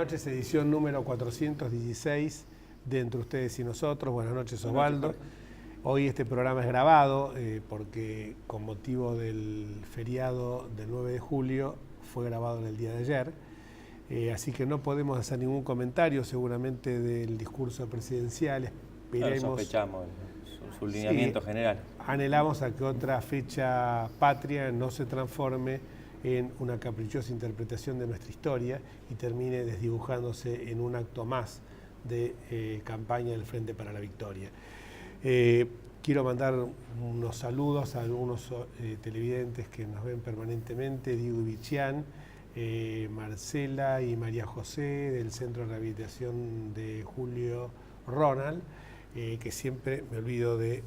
noches, edición número 416 de Entre Ustedes y Nosotros. Buenas noches, Osvaldo. Hoy este programa es grabado porque con motivo del feriado del 9 de julio fue grabado en el día de ayer. Así que no podemos hacer ningún comentario seguramente del discurso presidencial. Esperemos, sospechamos su lineamiento general. Anhelamos a que otra fecha patria no se transforme en una caprichosa interpretación de nuestra historia y termine desdibujándose en un acto más de campaña del Frente para la Victoria. Quiero mandar unos saludos a algunos televidentes que nos ven permanentemente: Diego Ibichian, Marcela y María José del Centro de Rehabilitación de Julio Ronald, que siempre me olvido de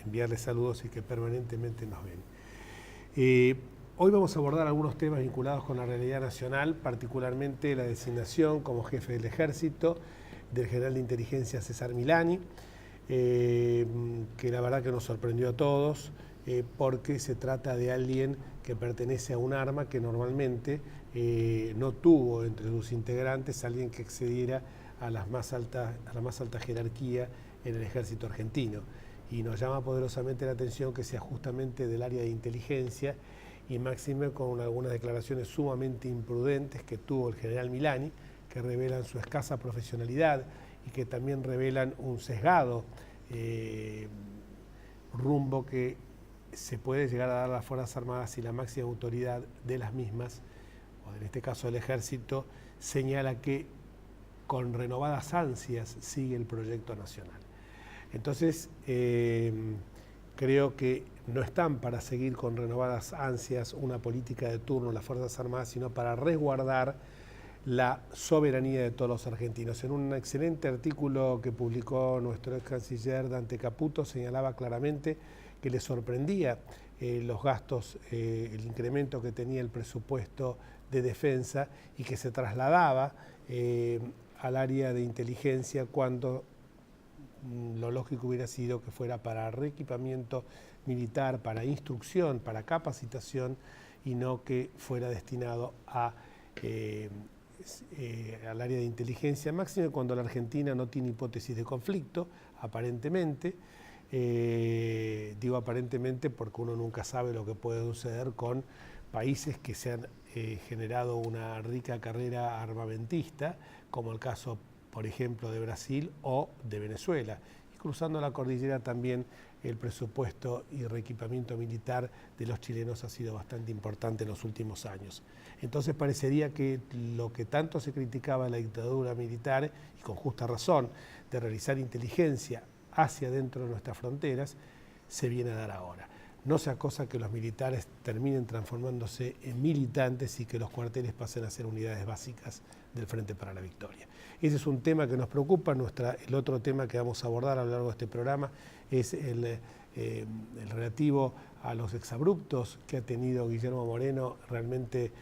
enviarles saludos y que permanentemente nos ven. Hoy vamos a abordar algunos temas vinculados con la realidad nacional, particularmente la designación como jefe del Ejército del general de inteligencia César Milani, que la verdad que nos sorprendió a todos, porque se trata de alguien que pertenece a un arma que normalmente no tuvo entre sus integrantes alguien que accediera a la más alta jerarquía en el ejército argentino. Y nos llama poderosamente la atención que sea justamente del área de inteligencia, y máxime con algunas declaraciones sumamente imprudentes que tuvo el general Milani, que revelan su escasa profesionalidad y que también revelan un sesgado rumbo que se puede llegar a dar a las Fuerzas Armadas si la máxima autoridad de las mismas, o en este caso el Ejército, señala que con renovadas ansias sigue el proyecto nacional. Entonces, creo que no están para seguir con renovadas ansias una política de turno en las Fuerzas Armadas, sino para resguardar la soberanía de todos los argentinos. En un excelente artículo que publicó nuestro ex canciller Dante Caputo, señalaba claramente que le sorprendía los gastos, el incremento que tenía el presupuesto de defensa, y que se trasladaba al área de inteligencia cuando lo lógico hubiera sido que fuera para reequipamiento militar, para instrucción, para capacitación, y no que fuera destinado al área de inteligencia, máxime cuando la Argentina no tiene hipótesis de conflicto, aparentemente. Digo aparentemente porque uno nunca sabe lo que puede suceder con países que se han generado una rica carrera armamentista, como el caso, por ejemplo, de Brasil o de Venezuela. Y cruzando la cordillera también el presupuesto y reequipamiento militar de los chilenos ha sido bastante importante en los últimos años. Entonces parecería que lo que tanto se criticaba en la dictadura militar, y con justa razón, de realizar inteligencia hacia dentro de nuestras fronteras, se viene a dar ahora. No sea cosa que los militares terminen transformándose en militantes y que los cuarteles pasen a ser unidades básicas del Frente para la Victoria. Ese es un tema que nos preocupa. El otro tema que vamos a abordar a lo largo de este programa es el relativo a los exabruptos que ha tenido Guillermo Moreno, realmente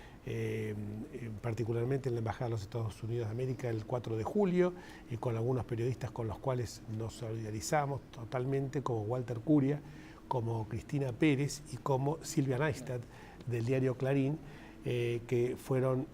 particularmente en la Embajada de los Estados Unidos de América el 4 de julio, y con algunos periodistas con los cuales nos solidarizamos totalmente, como Walter Curia, como Cristina Pérez y como Silvia Neistat del diario Clarín, que fueron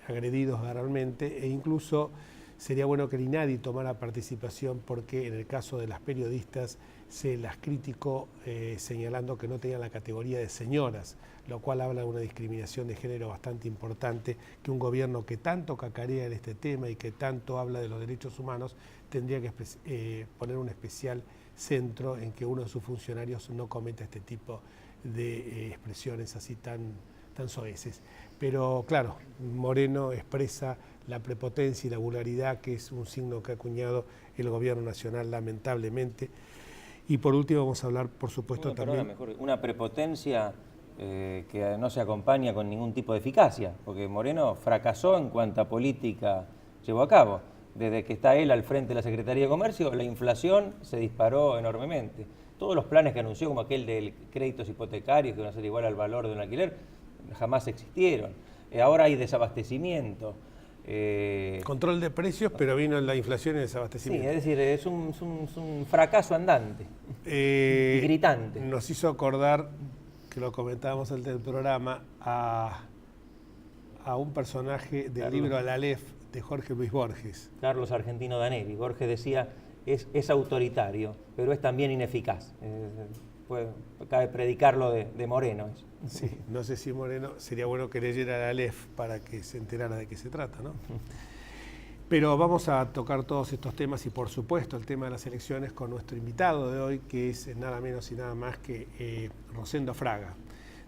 agredidos verbalmente, e incluso sería bueno que el INADI tomara participación, porque en el caso de las periodistas se las criticó señalando que no tenían la categoría de señoras, lo cual habla de una discriminación de género bastante importante, que un gobierno que tanto cacarea en este tema y que tanto habla de los derechos humanos tendría que poner un especial centro en que uno de sus funcionarios no cometa este tipo de expresiones así tan soeces. Pero claro, Moreno expresa la prepotencia y la vulgaridad, que es un signo que ha acuñado el gobierno nacional, lamentablemente. Y por último vamos a hablar, por supuesto, también... Mejor, una prepotencia que no se acompaña con ningún tipo de eficacia, porque Moreno fracasó en cuanta política llevó a cabo. Desde que está él al frente de la Secretaría de Comercio, la inflación se disparó enormemente. Todos los planes que anunció, como aquel de créditos hipotecarios, que van a ser igual al valor de un alquiler, jamás existieron. Ahora hay desabastecimiento. Control de precios, pero vino la inflación y el desabastecimiento. Sí, es decir, es un fracaso andante y gritante. Nos hizo acordar, que lo comentábamos antes del programa, a un personaje del libro Al-Alef de Jorge Luis Borges. Carlos Argentino Danelli. Borges decía, es autoritario, pero es también ineficaz. Cabe predicarlo de Moreno. Eso. Sí, no sé si Moreno, sería bueno que leyera Al-Alef para que se enterara de qué se trata, ¿no? Pero vamos a tocar todos estos temas y por supuesto el tema de las elecciones con nuestro invitado de hoy, que es nada menos y nada más que Rosendo Fraga.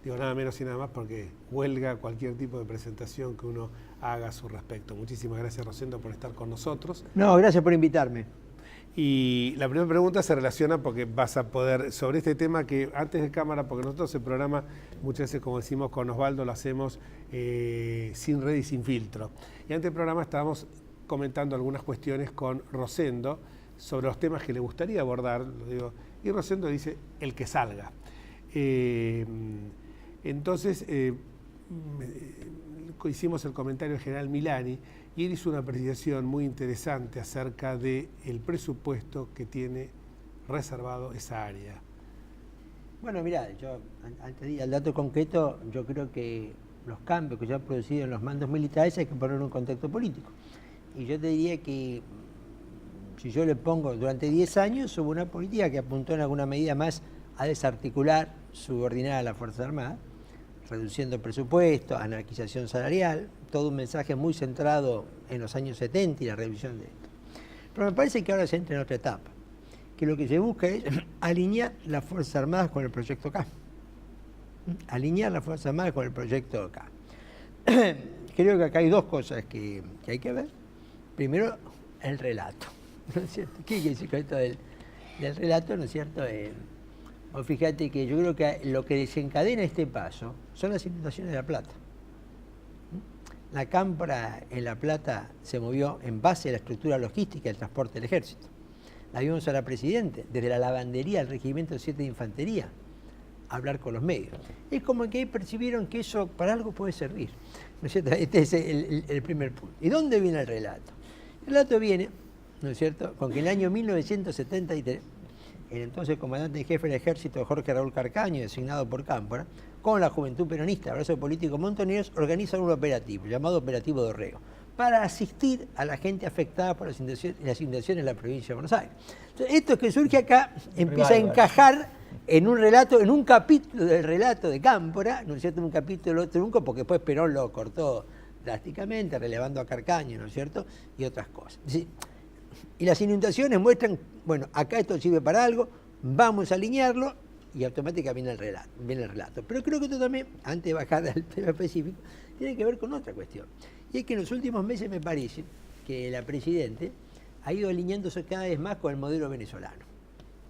Digo nada menos y nada más porque huelga cualquier tipo de presentación que uno haga a su respecto. Muchísimas gracias, Rosendo, por estar con nosotros. No, gracias por invitarme. Y la primera pregunta se relaciona porque vas a poder, sobre este tema que antes de cámara, porque nosotros el programa muchas veces, como decimos con Osvaldo, lo hacemos sin red y sin filtro. Y antes del programa estábamos comentando algunas cuestiones con Rosendo sobre los temas que le gustaría abordar, lo digo, y Rosendo dice el que salga. Entonces hicimos el comentario del general Milani y él hizo una apreciación muy interesante acerca del presupuesto que tiene reservado esa área. Bueno, mirá, yo antes de ir al dato concreto, yo creo que los cambios que se han producido en los mandos militares hay que poner en un contexto político. Y yo te diría que si yo le pongo durante 10 años hubo una política que apuntó en alguna medida más a desarticular, subordinar a las Fuerzas Armadas, reduciendo presupuestos, anarquización salarial, todo un mensaje muy centrado en los años 70 y la revisión de esto. Pero me parece que ahora se entra en otra etapa, que lo que se busca es alinear las Fuerzas Armadas con el proyecto K. Alinear las Fuerzas Armadas con el proyecto K. Creo que acá hay dos cosas que hay que ver. Primero, el relato, ¿no es cierto? ¿Qué quiere decir con esto del relato, no es cierto? Fíjate que yo creo que lo que desencadena este paso son las inundaciones de La Plata. La cámpora en La Plata se movió en base a la estructura logística del transporte del ejército. La vimos a la Presidente, desde la lavandería al Regimiento 7 de Infantería, a hablar con los medios. Es como que percibieron que eso para algo puede servir, ¿no es cierto? Este es el primer punto. ¿Y dónde viene el relato? El relato viene, ¿no es cierto?, con que en el año 1973, el entonces comandante en jefe del ejército, Jorge Raúl Carcaño, designado por Cámpora, con la Juventud Peronista, el brazo político Montoneros, organizan un operativo llamado Operativo Dorrego, para asistir a la gente afectada por las inundaciones en la provincia de Buenos Aires. Entonces, esto que surge acá empieza a encajar en un relato, en un capítulo del relato de Cámpora, ¿no es cierto?, un capítulo trunco, porque después Perón lo cortó drásticamente, relevando a Carcaño, ¿no es cierto?, y otras cosas. ¿Sí? Y las inundaciones muestran, bueno, acá esto sirve para algo, vamos a alinearlo, y automáticamente viene el relato. Pero creo que esto también, antes de bajar al tema específico, tiene que ver con otra cuestión. Y es que en los últimos meses me parece que la Presidente ha ido alineándose cada vez más con el modelo venezolano.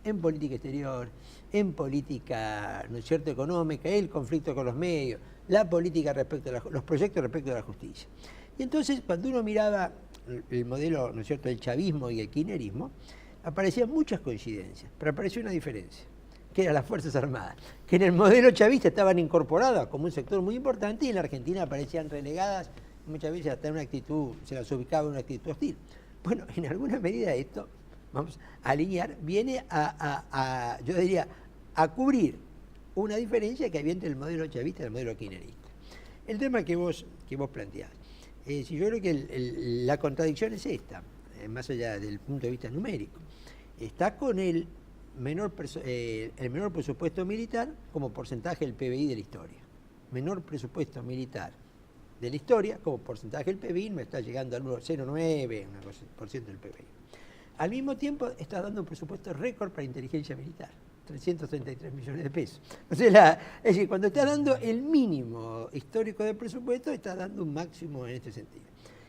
En política exterior, en política, ¿no es cierto?, económica, el conflicto con los medios, la política respecto a los proyectos respecto a la justicia. Y entonces, cuando uno miraba el modelo, ¿no es cierto?, del chavismo y el kirchnerismo, aparecían muchas coincidencias, pero apareció una diferencia, que eran las Fuerzas Armadas, que en el modelo chavista estaban incorporadas como un sector muy importante y en la Argentina aparecían relegadas, muchas veces hasta en una actitud, se las ubicaba en una actitud hostil. Bueno, en alguna medida esto, vamos a alinear, viene yo diría, a cubrir una diferencia que había entre el modelo chavista y el modelo kirchnerista. El tema que vos planteás, si yo creo que la contradicción es esta, más allá del punto de vista numérico, está con el menor presupuesto militar como porcentaje del PBI de la historia. Menor presupuesto militar de la historia como porcentaje del PBI, me está llegando al 0,9% del PBI. Al mismo tiempo está dando un presupuesto récord para inteligencia militar, 333 millones de pesos. O sea, es decir, cuando está dando el mínimo histórico de presupuesto, está dando un máximo en este sentido.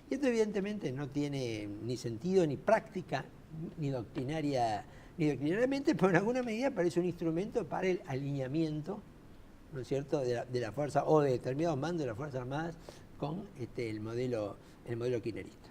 Y esto evidentemente no tiene ni sentido, ni práctica, ni doctrinariamente, pero en alguna medida parece un instrumento para el alineamiento, ¿no es cierto?, de la fuerza o de determinados mandos de las Fuerzas Armadas con el modelo kirchnerista.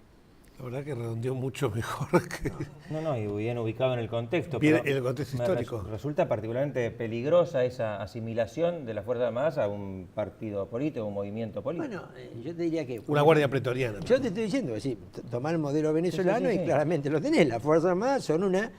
La verdad que redondeó mucho mejor que... No, y bien ubicado en el contexto. Bien, en el contexto histórico. Resulta particularmente peligrosa esa asimilación de las Fuerzas Armadas a un partido político, un movimiento político. Bueno, yo te diría que... Una guardia pretoriana. Yo te estoy diciendo, sí, tomar el modelo venezolano y claramente lo tenés. Las Fuerzas Armadas son una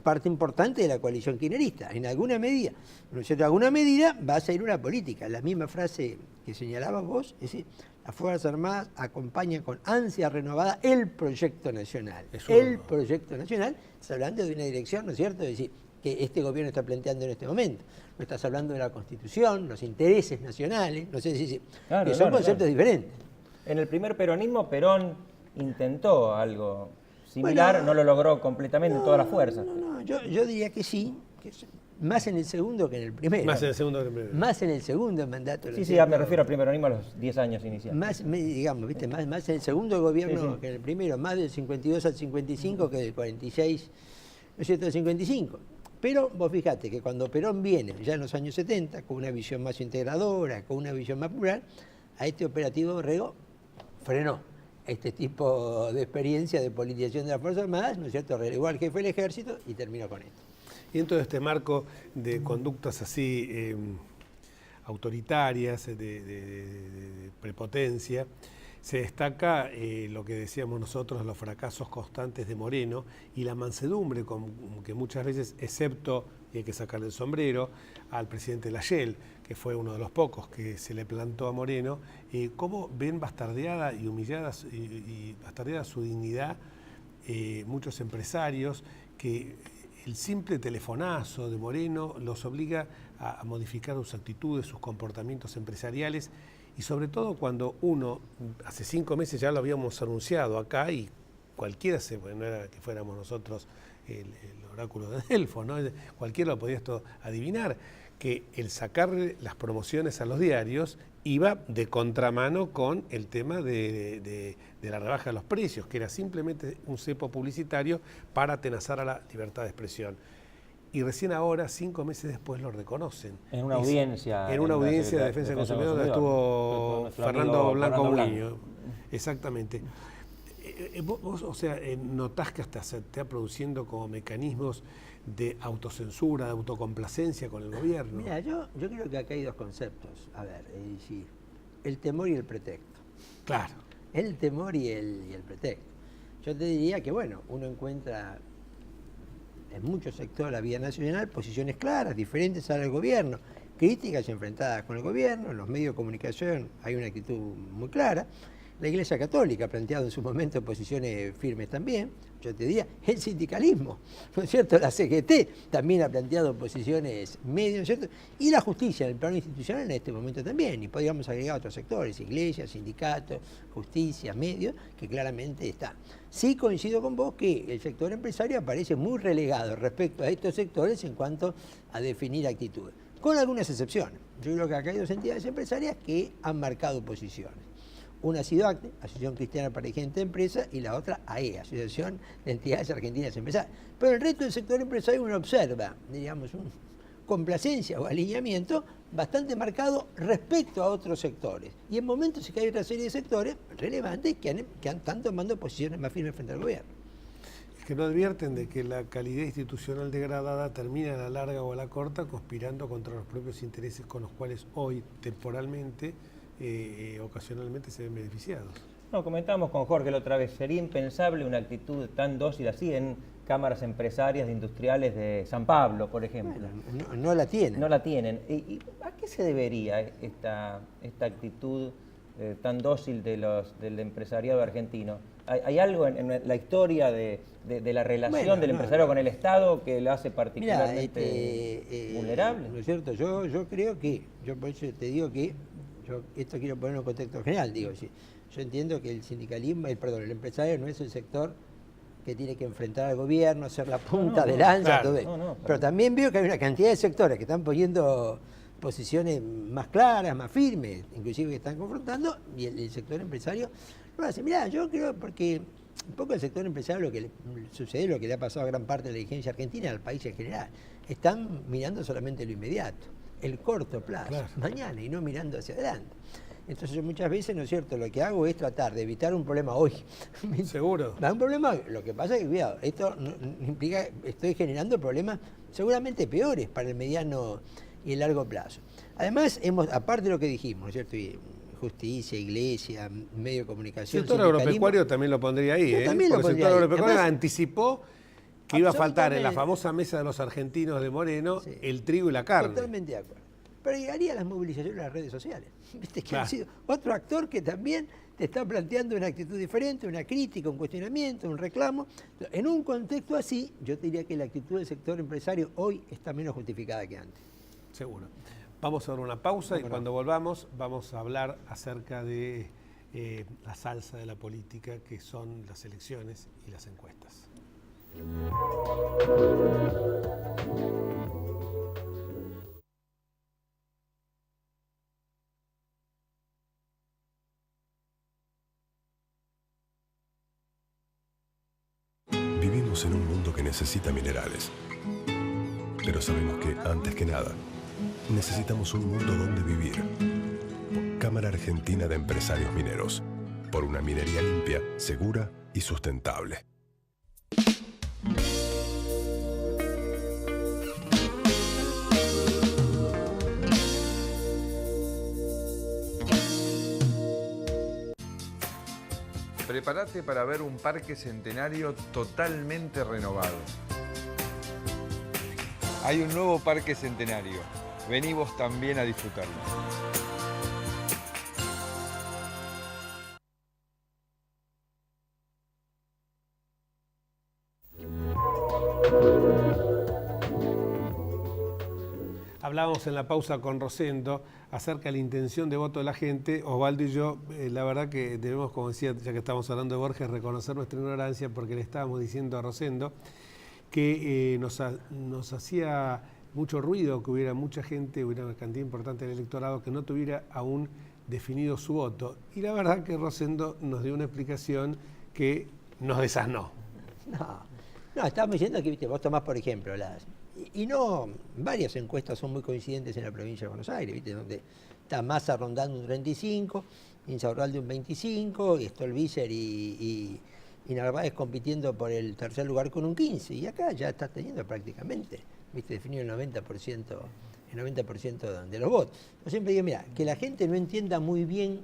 parte importante de la coalición kirchnerista, en alguna medida. ¿No es cierto? En alguna medida va a ser una política. La misma frase que señalabas vos, es decir, las Fuerzas Armadas acompañan con ansia renovada el proyecto nacional. Proyecto nacional, estás hablando de una dirección, ¿no es cierto?, es decir, que este gobierno está planteando en este momento. No estás hablando de la Constitución, los intereses nacionales, no sé si claro, que son conceptos diferentes. En el primer peronismo, Perón intentó algo similar, bueno, no lo logró completamente en todas las fuerzas. Yo diría que sí, más en el segundo que en el primero. Más en el segundo que en el primero. Más en el segundo mandato. Sí, me refiero al primer peronismo a los 10 años iniciales. Más, digamos, ¿viste? Más en el segundo gobierno que en el primero, más del 52 al 55 que del 46, ¿no es cierto?, al 55. Pero vos fijate que cuando Perón viene, ya en los años 70, con una visión más integradora, con una visión más plural, a este operativo Dorrego frenó este tipo de experiencia de politización de las Fuerzas Armadas, ¿no es cierto?, relegó al jefe del ejército y terminó con esto. Y en todo este marco de conductas así autoritarias, de prepotencia, se destaca lo que decíamos nosotros, los fracasos constantes de Moreno y la mansedumbre con que muchas veces, excepto, y hay que sacarle el sombrero, al presidente Lachel, que fue uno de los pocos que se le plantó a Moreno, cómo ven bastardeada y humillada y bastardeada su dignidad muchos empresarios, que el simple telefonazo de Moreno los obliga a modificar sus actitudes, sus comportamientos empresariales, y sobre todo cuando uno, hace 5 meses ya lo habíamos anunciado acá, y cualquiera, no era que fuéramos nosotros el oráculo de Delfos, ¿no? Cualquiera lo podía esto adivinar, que el sacarle las promociones a los diarios iba de contramano con el tema de la rebaja de los precios, que era simplemente un cepo publicitario para atenazar a la libertad de expresión. Y recién ahora, 5 meses después, lo reconocen. En una audiencia. En una audiencia de defensa del consumidor, donde estuvo Fernando Blanco Muñoz. Exactamente. Vos, o sea, notás que hasta se está produciendo como mecanismos de autocensura, de autocomplacencia con el gobierno. Mira, yo creo que acá hay dos conceptos. A ver, es decir, el temor y el pretexto. Claro. El temor y el pretexto. Yo te diría que, bueno, uno encuentra en muchos sectores de la vida nacional posiciones claras, diferentes al gobierno, críticas enfrentadas con el gobierno, en los medios de comunicación hay una actitud muy clara. La Iglesia Católica ha planteado en su momento posiciones firmes también. Yo te diría, el sindicalismo, ¿no es cierto? La CGT también ha planteado posiciones medias, ¿no es cierto? Y la justicia en el plano institucional en este momento también. Y podríamos agregar otros sectores, iglesias, sindicatos, justicia, medios, que claramente están. Sí coincido con vos que el sector empresario aparece muy relegado respecto a estos sectores en cuanto a definir actitudes, con algunas excepciones. Yo creo que acá hay dos entidades empresarias que han marcado posiciones. Una SIDOACTE, Asociación Cristiana para Gente de Empresa, y la otra AEA, Asociación de Entidades Argentinas Empresariales. Pero el resto del sector empresario uno observa, digamos, una complacencia o alineamiento bastante marcado respecto a otros sectores. Y en momentos sí que hay otra serie de sectores relevantes que están tomando posiciones más firmes frente al gobierno. Es que no advierten de que la calidad institucional degradada termina a la larga o a la corta conspirando contra los propios intereses con los cuales hoy, temporalmente, ocasionalmente se ven beneficiados. No, comentábamos con Jorge la otra vez, sería impensable una actitud tan dócil así en cámaras empresarias industriales de San Pablo, por ejemplo. Bueno, no la tienen. No la tienen. ¿Y a qué se debería esta actitud tan dócil del empresariado argentino? ¿Hay algo en la historia de la relación del empresario con el Estado que lo hace particularmente vulnerable? ¿No es cierto? Yo creo que, por eso te digo que esto quiero poner en un contexto general, digo, sí, yo entiendo que el sindicalismo, el empresario no es el sector que tiene que enfrentar al gobierno, hacer la punta de lanza, claro, todo eso. Pero también veo que hay una cantidad de sectores que están poniendo posiciones más claras, más firmes, inclusive que están confrontando, y el sector empresario lo hace. Mirá, yo creo, porque un poco el sector empresario lo que le sucede, lo que le ha pasado a gran parte de la dirigencia argentina, al país en general, están mirando solamente lo inmediato, el corto plazo, claro, mañana, y no mirando hacia adelante. Entonces yo muchas veces, ¿no es cierto?, lo que hago es tratar de evitar un problema hoy. ¿Seguro? Un problema, lo que pasa es que, cuidado, esto no implica, estoy generando problemas seguramente peores para el mediano y el largo plazo. Además, aparte de lo que dijimos, ¿no es cierto?, justicia, iglesia, medio de comunicación. El sector agropecuario también lo pondría ahí, ¿eh? También porque lo el sector agropecuario además, anticipó que iba a faltar en la famosa mesa de los argentinos de Moreno, sí, el trigo y la carne. Totalmente de acuerdo. pero llegaría a las movilizaciones de las redes sociales. ¿Viste? Que Claro. ha sido otro actor que también te está planteando una actitud diferente, una crítica, un cuestionamiento, un reclamo. En un contexto así, yo te diría que la actitud del sector empresario hoy está menos justificada que antes. Seguro. Vamos a dar una pausa y cuando volvamos vamos a hablar acerca de la salsa de la política, que son las elecciones y las encuestas. Vivimos en un mundo que necesita minerales, pero sabemos que, antes que nada, necesitamos un mundo donde vivir. Cámara Argentina de Empresarios Mineros, por una minería limpia, segura y sustentable. Prepárate para ver un parque centenario totalmente renovado. Hay un nuevo parque centenario. Vení vos también a disfrutarlo. Hablábamos en la pausa con Rosendo acerca de la intención de voto de la gente. Osvaldo y yo, la verdad que debemos, como decía, ya que estamos hablando de Borges, reconocer nuestra ignorancia, porque le estábamos diciendo a Rosendo que nos hacía mucho ruido que hubiera mucha gente, hubiera una cantidad importante del electorado que no tuviera aún definido su voto. Y la verdad que Rosendo nos dio una explicación que nos desasnó. No, estábamos diciendo que, viste, vos tomás, por ejemplo, y no, varias encuestas son muy coincidentes en la provincia de Buenos Aires, ¿viste? Donde está Massa rondando un 35, Insaurralde un 25, y Stolbizer y Narváez compitiendo por el tercer lugar con un 15, y acá ya estás teniendo prácticamente, ¿viste? Definido el 90% de los votos. Yo siempre digo, mira, que la gente no entienda muy bien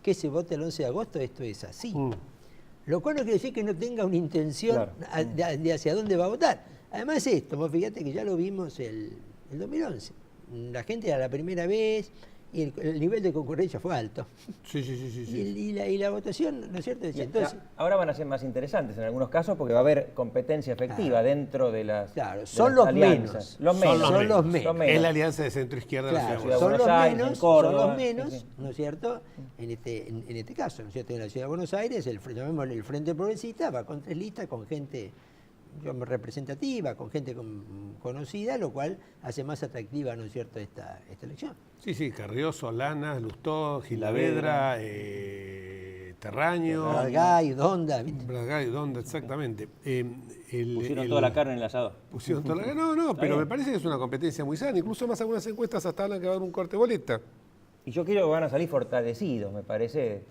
qué se vota el 11 de agosto, esto es así. Lo cual no quiere decir que no tenga una intención de hacia dónde va a votar. Además esto, vos fíjate que ya lo vimos el 2011. La gente era la primera vez y el nivel de concurrencia fue alto. Sí. Y la votación, ¿no es cierto? Entonces, ahora van a ser más interesantes en algunos casos porque va a haber competencia efectiva dentro de las, claro, de son las los alianzas. menos. Son los menos. Es la alianza de centro-izquierda de la Claro, ciudad de son Buenos los Aires, en menos, Córdoba, son los menos, sí. ¿no es cierto? En este caso, ¿no es cierto? En la ciudad de Buenos Aires, llamémosle el Frente Progresista, va con 3 listas, con gente representativa, con gente conocida, lo cual hace más atractiva, ¿no es cierto?, esta elección. Sí, Carrió, Lanas, Lustó, Gilavedra, Terraño. Bradgay, Donda, ¿viste? Bradgay, Donda, exactamente. Pusieron toda la carne en el asador. Pusieron toda la No, pero me parece que es una competencia muy sana. Incluso más algunas encuestas hasta hablan que va a haber un corte de boleta. Y yo creo que van a salir fortalecidos, me parece,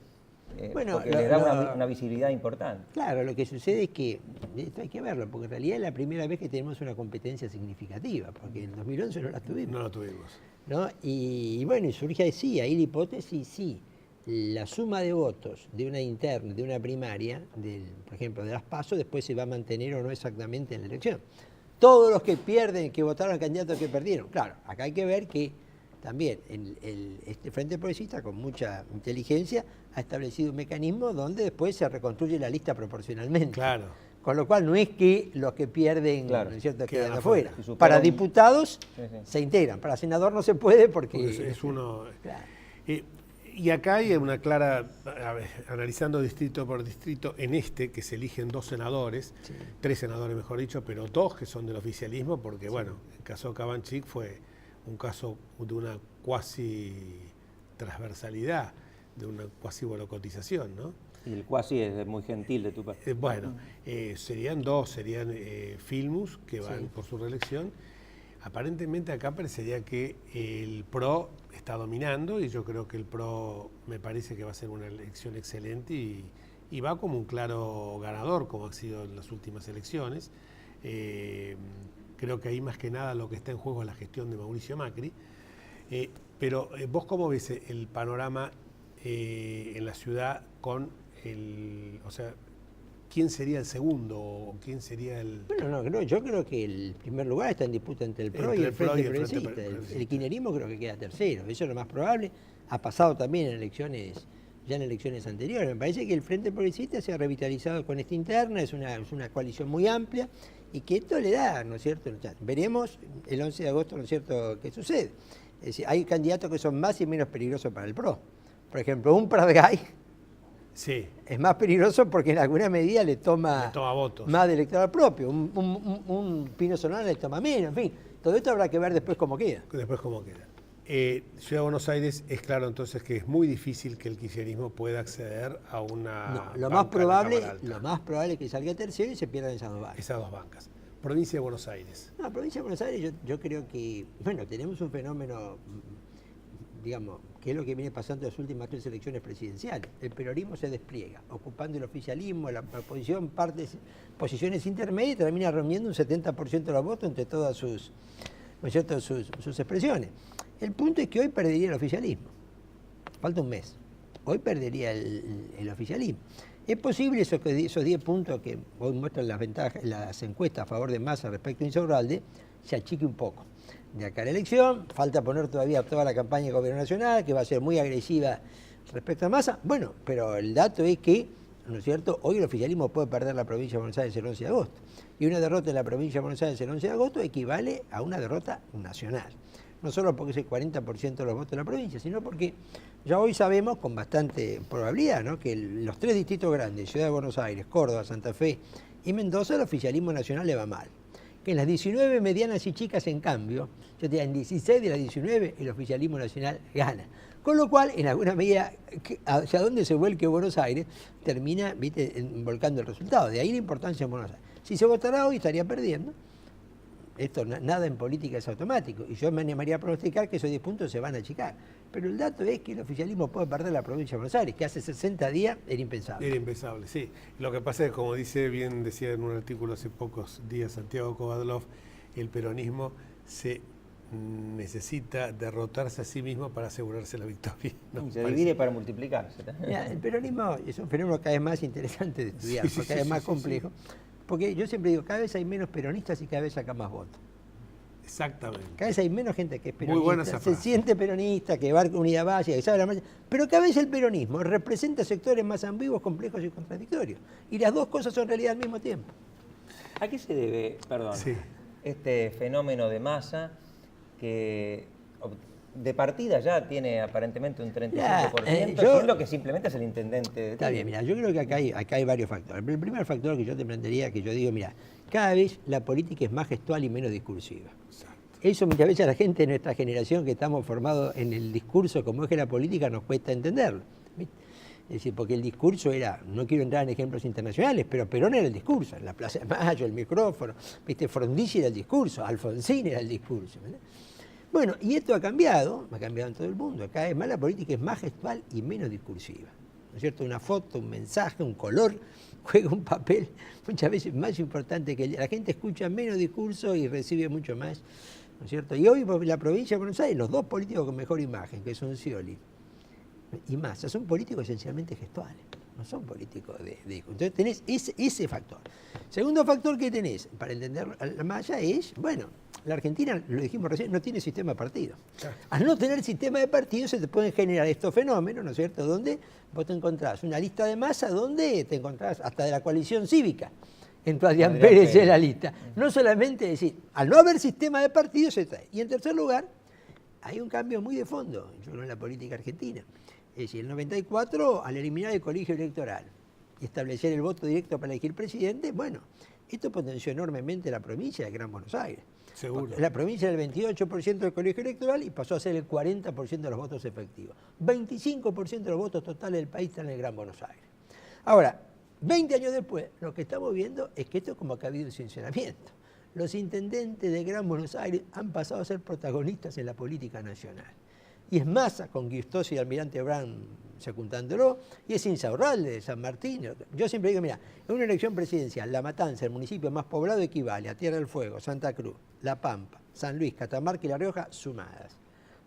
Bueno, porque les da una visibilidad importante. Claro, lo que sucede es que, esto hay que verlo, porque en realidad es la primera vez que tenemos una competencia significativa, porque en 2011 no la tuvimos. No la tuvimos. ¿No? Y bueno, y surge así, ahí la hipótesis, sí, la suma de votos de una interna, de una primaria, por ejemplo, de las PASO, después se va a mantener o no exactamente en la elección. Todos los que pierden, que votaron al candidato que perdieron, claro, acá hay que ver que también este Frente Progresista, con mucha inteligencia, ha establecido un mecanismo donde después se reconstruye la lista proporcionalmente. Claro. Con lo cual no es que los que pierden, Claro, ¿no es cierto?, quedan quedan afuera. Si Para superan- diputados Sí. se integran, para senador no se puede porque Porque es uno. Claro. Y acá hay una clara, analizando distrito por distrito, en que se eligen 2 senadores, 3 senadores mejor dicho, pero 2 que son del oficialismo, porque bueno, el caso Cabanchik fue un caso de una cuasi transversalidad, de una cuasi boicotización, ¿no? Y el cuasi es muy gentil de tu parte. Serían 2, serían Filmus, que van por su reelección. Aparentemente acá parecería que el PRO está dominando y yo creo que el PRO me parece que va a ser una elección excelente y va como un claro ganador, como ha sido en las últimas elecciones. Creo que ahí más que nada lo que está en juego es la gestión de Mauricio Macri. Pero vos cómo ves el panorama en la ciudad con quién sería el segundo o quién sería el... Bueno, no, yo creo que el primer lugar está en disputa entre el PRO y el Frente Progresista. El kirchnerismo creo que queda tercero, eso es lo más probable. Ha pasado también en elecciones, ya en elecciones anteriores. Me parece que el Frente Progresista se ha revitalizado con esta interna, es una coalición muy amplia y que esto le da, ¿no es cierto? Veremos el 11 de agosto, ¿no es cierto?, qué sucede. Es decir, hay candidatos que son más y menos peligrosos para el PRO. Por ejemplo, un Pratgay Sí. es más peligroso porque en alguna medida le toma votos. más de electoral propio. Un Pino Solana le toma menos, en fin. Todo esto habrá que ver después cómo queda. Después cómo queda. Ciudad de Buenos Aires es claro entonces que es muy difícil que el kirchnerismo pueda acceder a una No, lo banca más probable en la Cámara Alta. es que salga tercero y se pierdan esas dos bancas. Esas dos bancas. Provincia de Buenos Aires. No, provincia de Buenos Aires yo creo que, bueno, tenemos un fenómeno, digamos, que es lo que viene pasando en las últimas 3 elecciones presidenciales. El peronismo se despliega, ocupando el oficialismo, la oposición, posiciones intermedias, y termina reuniendo un 70% de los votos entre todas sus, ¿no es cierto?, sus expresiones. El punto es que hoy perdería el oficialismo. Falta un mes. Hoy perdería el oficialismo. Es posible esos 10 puntos que hoy muestran las encuestas a favor de Massa respecto a Insaurralde se achique un poco. De acá a la elección, falta poner todavía toda la campaña de gobierno nacional, que va a ser muy agresiva respecto a Massa. Bueno, pero el dato es que, ¿no es cierto?, hoy el oficialismo puede perder la provincia de Buenos Aires el 11 de agosto. Y una derrota en la provincia de Buenos Aires el 11 de agosto equivale a una derrota nacional. No solo porque es el 40% de los votos de la provincia, sino porque ya hoy sabemos con bastante probabilidad, ¿no?, que los 3 distritos grandes, Ciudad de Buenos Aires, Córdoba, Santa Fe y Mendoza, el oficialismo nacional le va mal. Que en las 19 medianas y chicas, en cambio, yo te diría, en 16 de las 19 el oficialismo nacional gana. Con lo cual, en alguna medida, hacia dónde se vuelque Buenos Aires, termina, viste, volcando el resultado. De ahí la importancia en Buenos Aires. Si se votará hoy, estaría perdiendo. Esto, nada en política es automático. Y yo me animaría a pronosticar que esos 10 puntos se van a achicar. Pero el dato es que el oficialismo puede perder la provincia de Buenos Aires, que hace 60 días era impensable. Era impensable, sí. Lo que pasa es que, como decía en un artículo hace pocos días Santiago Kovadlov, el peronismo se necesita derrotarse a sí mismo para asegurarse la victoria. ¿No? Se divide para multiplicarse. Mira, el peronismo es un fenómeno cada vez más interesante de estudiar, cada vez más complejo. Porque yo siempre digo, cada vez hay menos peronistas y cada vez sacan más votos. Exactamente. Cada vez hay menos gente que es peronista, Muy buena esa se frase. siente peronista, que va a unidad básica, que sabe la marcha, pero cada vez el peronismo representa sectores más ambiguos, complejos y contradictorios. Y las dos cosas son realidad al mismo tiempo. ¿A qué se debe, perdón, Sí. este fenómeno de Massa que de partida ya tiene aparentemente un 35%, siendo que simplemente es el intendente de Está Tigre? bien, mira, yo creo que acá hay varios factores. El primer factor que yo te plantearía, que yo digo, mira, cada vez la política es más gestual y menos discursiva. Eso muchas veces a la gente de nuestra generación que estamos formados en el discurso como eje de la política nos cuesta entenderlo. ¿Viste? Es decir, porque el discurso era, no quiero entrar en ejemplos internacionales, pero Perón era el discurso, en la Plaza de Mayo, el micrófono, ¿viste? Frondizi era el discurso, Alfonsín era el discurso, ¿verdad? Bueno, y esto ha cambiado en todo el mundo. Cada vez más la política es más gestual y menos discursiva. ¿No es cierto? Una foto, un mensaje, un color, juega un papel muchas veces más importante que la gente escucha menos discurso y recibe mucho más, ¿no es cierto? Y hoy en la provincia de Buenos Aires, los dos políticos con mejor imagen, que son Scioli y Massa, son políticos esencialmente gestuales, no son políticos de entonces tenés ese factor. Segundo factor que tenés para entender a Massa es, bueno, la Argentina, lo dijimos recién, no tiene sistema de partido. Claro. Al no tener sistema de partido se te pueden generar estos fenómenos, ¿no es cierto?, donde vos te encontrás una lista de Massa donde te encontrás hasta de la coalición cívica. Entró Adrián Pérez en la lista. No solamente decir, al no haber sistema de partido se trae. Y en tercer lugar, hay un cambio muy de fondo, yo creo, en la política argentina. Es decir, el 94, al eliminar el colegio electoral y establecer el voto directo para elegir presidente, bueno, esto potenció enormemente la provincia de Gran Buenos Aires. Seguro. La provincia era el 28% del colegio electoral y pasó a ser el 40% de los votos efectivos. 25% de los votos totales del país están en el Gran Buenos Aires. Ahora, 20 años después, lo que estamos viendo es que esto es como que ha habido un sinceramiento. Los intendentes de Gran Buenos Aires han pasado a ser protagonistas en la política nacional. Y es Massa con Giustosi y Almirante Brown secundándolo, y es Insaurralde de San Martín. Yo siempre digo, mira, en una elección presidencial, La Matanza, el municipio más poblado, equivale a Tierra del Fuego, Santa Cruz, La Pampa, San Luis, Catamarca y La Rioja sumadas.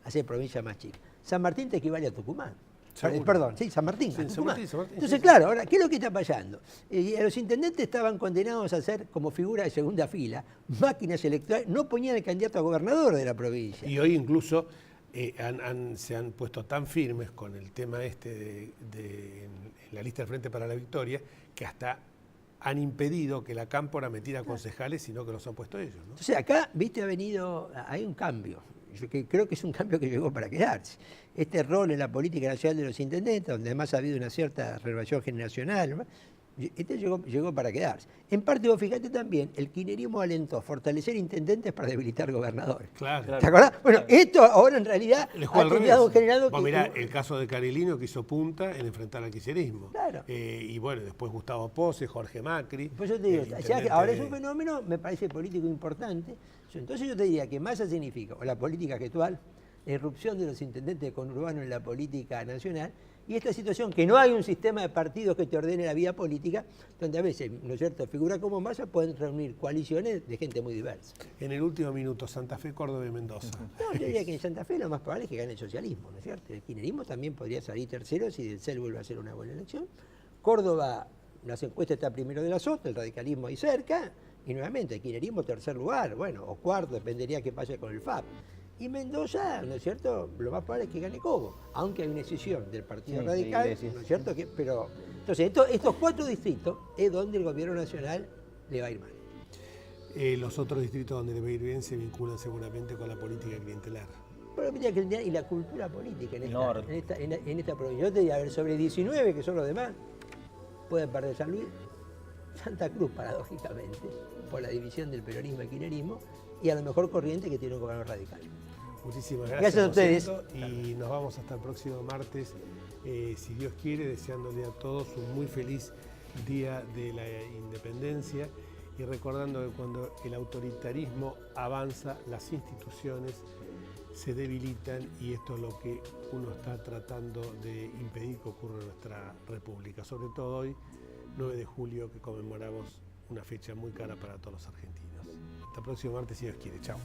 Así es provincia más chica. San Martín te equivale a Tucumán. Seguro. Perdón, sí, San Martín. Sí, a San Tucumán. Martín, San Martín, Entonces, sí, claro, ahora, ¿qué es lo que está pasando? Los intendentes estaban condenados a ser, como figura de segunda fila, máquinas electorales, no ponían el candidato a gobernador de la provincia. Y hoy incluso se han puesto tan firmes con el tema en la lista del Frente para la Victoria, que hasta han impedido que la Cámpora metiera concejales, sino que los han puesto ellos, ¿no? Entonces acá, viste, hay un cambio. Yo creo que es un cambio que llegó para quedarse. Este rol en la política nacional de los intendentes, donde además ha habido una cierta renovación generacional, ¿no? Este llegó para quedarse. En parte, vos fijate también, el kirchnerismo alentó fortalecer intendentes para debilitar gobernadores. Claro. ¿Te acordás? Bueno, esto ahora en realidad Le juega ha al revés. generado Vos que... mirá, el caso de Carilino que hizo punta en enfrentar al kirchnerismo. Claro. Y bueno, después Gustavo Pose, Jorge Macri. Pues yo te digo, el ya que intendente ahora es un fenómeno, me parece político importante. Entonces yo te diría que Massa significa, o la política actual, la irrupción de los intendentes conurbanos en la política nacional, y esta situación que no hay un sistema de partidos que te ordene la vida política, donde a veces, ¿no es cierto?, figuras como Massa pueden reunir coaliciones de gente muy diversa. En el último minuto, Santa Fe, Córdoba y Mendoza. No, yo diría que en Santa Fe lo más probable es que gane el socialismo, ¿no es cierto? El kirchnerismo también podría salir tercero si Del CEL vuelve a hacer una buena elección. Córdoba, las encuestas está primero de la SOT, el radicalismo ahí cerca, y nuevamente el kirchnerismo tercer lugar, bueno, o cuarto, dependería qué pase con el FAP. Y Mendoza, ¿no es cierto?, lo más probable es que gane Cobo, aunque hay una decisión del Partido Sí, Radical, Iglesias. ¿no es cierto? Pero, entonces, estos 4 distritos es donde el gobierno nacional le va a ir mal. Los otros distritos donde le va a ir bien se vinculan seguramente con la política clientelar. Pero mira que y la cultura política en Norte. esta provincia. Yo te diría, a ver, sobre 19, que son los demás, pueden perder San Luis, Santa Cruz, paradójicamente, por la división del peronismo y kirchnerismo, y a lo mejor Corrientes, que tiene un gobierno radical. Muchísimas Gracias gracias a ustedes. Rosendo, y nos vamos hasta el próximo martes, si Dios quiere, deseándole a todos un muy feliz Día de la Independencia y recordando que cuando el autoritarismo avanza, las instituciones se debilitan y esto es lo que uno está tratando de impedir que ocurra en nuestra República, sobre todo hoy, 9 de julio, que conmemoramos una fecha muy cara para todos los argentinos. Hasta el próximo martes, si Dios quiere. Chao.